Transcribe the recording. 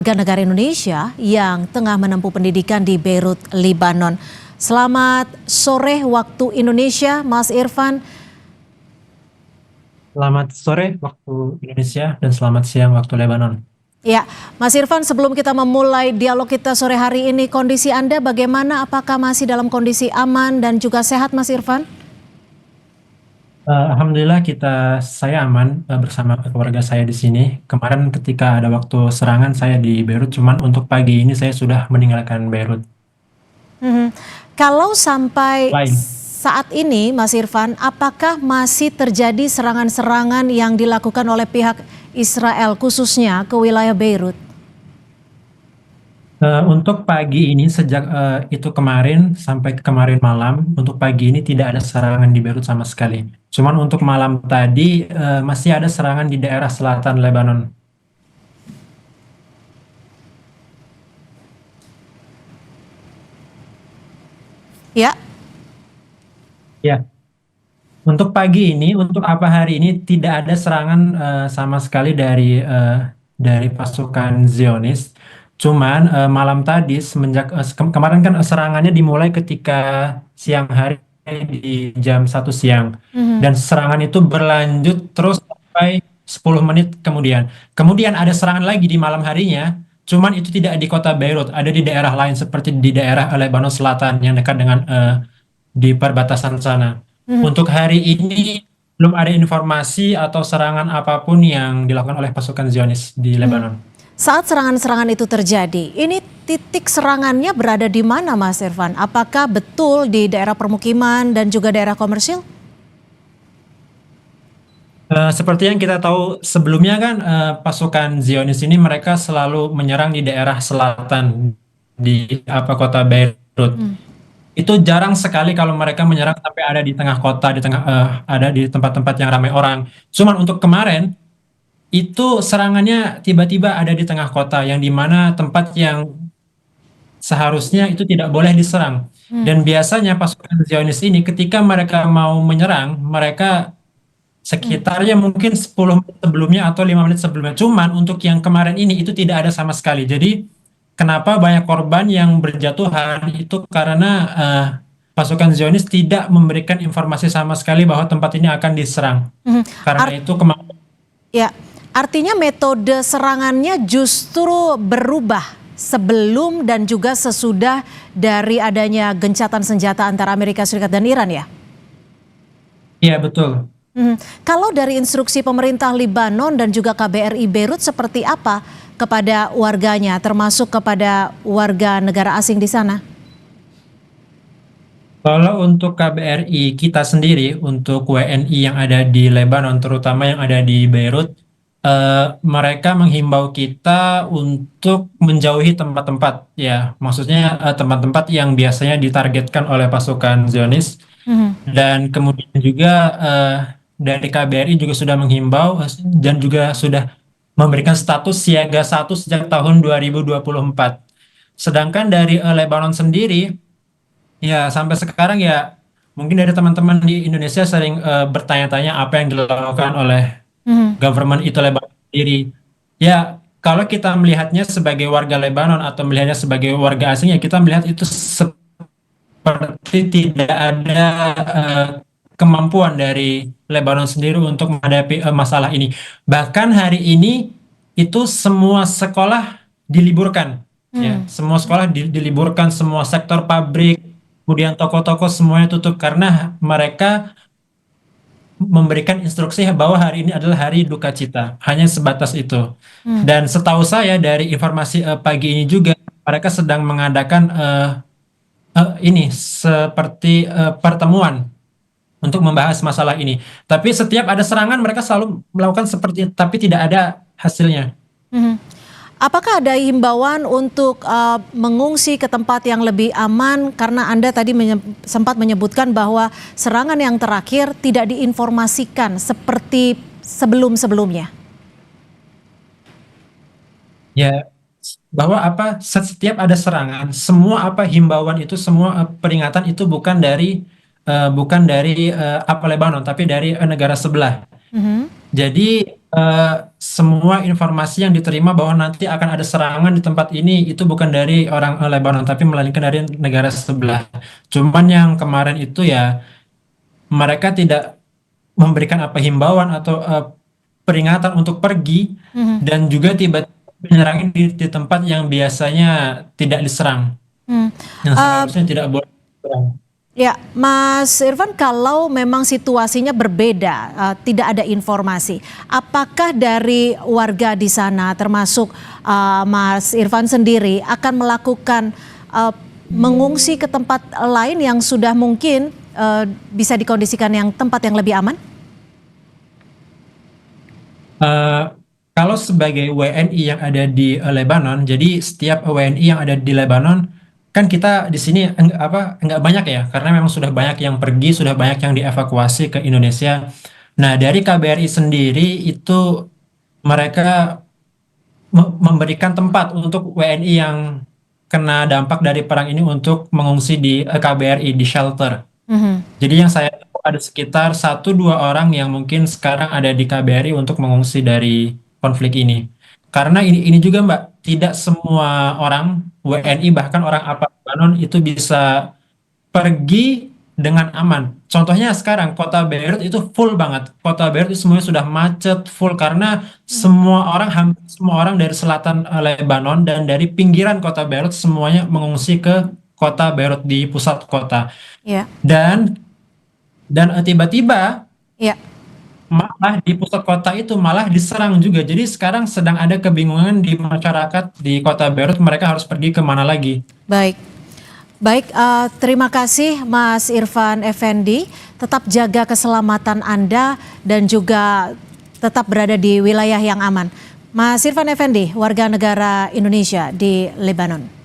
Warga negara Indonesia yang tengah menempuh pendidikan di Beirut, Lebanon. Selamat sore waktu Indonesia, Mas Irfan. Selamat sore waktu Indonesia dan selamat siang waktu Lebanon. Ya, Mas Irfan, sebelum kita memulai dialog kita sore hari ini, kondisi Anda bagaimana? Apakah masih dalam kondisi aman dan juga sehat, Mas Irfan? Alhamdulillah saya aman bersama keluarga saya di sini. Kemarin ketika ada waktu serangan saya di Beirut, cuman untuk pagi ini saya sudah meninggalkan Beirut. Mhm. Kalau sampai Lain. saat ini, Mas Irfan, apakah masih terjadi serangan-serangan yang dilakukan oleh pihak Israel khususnya ke wilayah Beirut? Untuk pagi ini sejak itu kemarin sampai kemarin malam, untuk pagi ini tidak ada serangan di Beirut sama sekali. Cuman untuk malam tadi masih ada serangan di daerah selatan Lebanon. Ya. Ya. Untuk pagi ini, untuk apa hari ini tidak ada serangan sama sekali dari pasukan Zionis. Cuman malam tadi semenjak kemarin kan serangannya dimulai ketika siang hari di jam 1 siang, Mhm. dan serangan itu berlanjut terus sampai 10 menit kemudian. Kemudian ada serangan lagi di malam harinya. Cuman itu tidak di kota Beirut, ada di daerah lain seperti di daerah Lebanon Selatan yang dekat dengan di perbatasan sana. Mhm. Untuk hari ini belum ada informasi atau serangan apapun yang dilakukan oleh pasukan Zionis di Mhm. Lebanon. Saat serangan-serangan itu terjadi, ini titik serangannya berada di mana, Mas Irfan? Apakah betul di daerah permukiman dan juga daerah komersil? Seperti yang kita tahu sebelumnya kan pasukan Zionis ini mereka selalu menyerang di daerah selatan di kota Beirut. Hmm. Itu jarang sekali kalau mereka menyerang sampai ada di tengah kota, ada di tempat-tempat yang ramai orang. Cuman untuk kemarin itu serangannya tiba-tiba ada di tengah kota yang dimana tempat yang seharusnya itu tidak boleh diserang. Hmm. Dan biasanya pasukan Zionis ini ketika mereka mau menyerang, mereka Hmm. sekitarnya mungkin 10 menit sebelumnya atau 5 menit sebelumnya. Cuman untuk yang kemarin ini itu tidak ada sama sekali. Jadi kenapa banyak korban yang berjatuhan itu karena pasukan Zionis tidak memberikan informasi sama sekali bahwa tempat ini akan diserang. Mhm. Karena Art- itu kemarin. ya, artinya metode serangannya justru berubah sebelum dan juga sesudah dari adanya gencatan senjata antara Amerika Serikat dan Iran, ya? Iya, betul. Mhm. Kalau dari instruksi pemerintah Lebanon dan juga KBRI Beirut seperti apa kepada warganya, termasuk kepada warga negara asing di sana? Kalau untuk KBRI kita sendiri, untuk WNI yang ada di Lebanon, terutama yang ada di Beirut, mereka menghimbau kita untuk menjauhi tempat-tempat, ya, maksudnya tempat-tempat yang biasanya ditargetkan oleh pasukan Zionis. Mhm. Dan kemudian juga dari KBRI juga sudah menghimbau dan juga sudah memberikan status siaga 1 sejak tahun 2024. Sedangkan dari Lebanon sendiri, ya, sampai sekarang ya mungkin dari teman-teman di Indonesia sering bertanya-tanya apa yang dilakukan oleh Mhm. government itu Lebanon sendiri. Ya, kalau kita melihatnya sebagai warga Lebanon atau melihatnya sebagai warga asing, ya kita melihat itu seperti tidak ada eh, kemampuan dari Lebanon sendiri untuk menghadapi masalah ini. Bahkan hari ini itu semua sekolah diliburkan, ya, Hmm. semua sekolah diliburkan, semua sektor pabrik, kemudian toko-toko semuanya tutup karena mereka memberikan instruksi bahwa hari ini adalah hari duka cita, hanya sebatas itu. Hmm. Dan setahu saya dari informasi pagi ini juga mereka sedang mengadakan ini seperti pertemuan untuk membahas masalah ini. Tapi setiap ada serangan mereka selalu melakukan seperti itu, tapi tidak ada hasilnya. Mhm. Apakah ada himbauan untuk mengungsi ke tempat yang lebih aman karena Anda tadi sempat menyebutkan bahwa serangan yang terakhir tidak diinformasikan seperti sebelum-sebelumnya? Ya, bahwa setiap ada serangan, semua himbauan itu, semua peringatan itu bukan dari Lebanon, tapi dari negara sebelah. Mhm. Jadi semua informasi yang diterima bahwa nanti akan ada serangan di tempat ini itu bukan dari orang Lebanon, tapi melainkan dari negara sebelah. Cuman yang kemarin itu ya mereka tidak memberikan apa himbauan atau peringatan untuk pergi, Mhm. dan juga tiba-tiba menyerang di tempat yang biasanya tidak diserang, Hmm. yang Eh, seharusnya tidak boleh diserang. Ya, Mas Irfan, kalau memang situasinya berbeda, tidak ada informasi, apakah dari warga di sana, termasuk Mas Irfan sendiri, akan melakukan mengungsi ke tempat lain yang sudah mungkin bisa dikondisikan yang tempat yang lebih aman? Eh, Kalau sebagai WNI yang ada di Lebanon, jadi setiap WNI yang ada di Lebanon, kan kita di sini enggak banyak ya, karena memang sudah banyak yang pergi, sudah banyak yang dievakuasi ke Indonesia. Nah, dari KBRI sendiri itu mereka memberikan tempat untuk WNI yang kena dampak dari perang ini untuk mengungsi di KBRI di shelter. Mhm. Jadi yang saya tahu ada sekitar 1-2 orang yang mungkin sekarang ada di KBRI untuk mengungsi dari konflik ini. Karena ini juga Mbak, tidak semua orang Ya. WNI bahkan orang apa Lebanon itu bisa pergi dengan aman. Contohnya sekarang kota Beirut itu full banget. Kota Beirut itu semuanya sudah macet full karena hampir semua orang dari selatan Lebanon dan dari pinggiran kota Beirut semuanya mengungsi ke kota Beirut di pusat kota. Ya. Dan tiba-tiba Ya. malah di pusat kota itu malah diserang juga. Jadi sekarang sedang ada kebingungan di masyarakat di kota Beirut, mereka harus pergi kemana lagi. Baik. Baik, terima kasih Mas Irfan Effendi. Tetap jaga keselamatan Anda dan juga tetap berada di wilayah yang aman. Mas Irfan Effendi, warga negara Indonesia di Lebanon.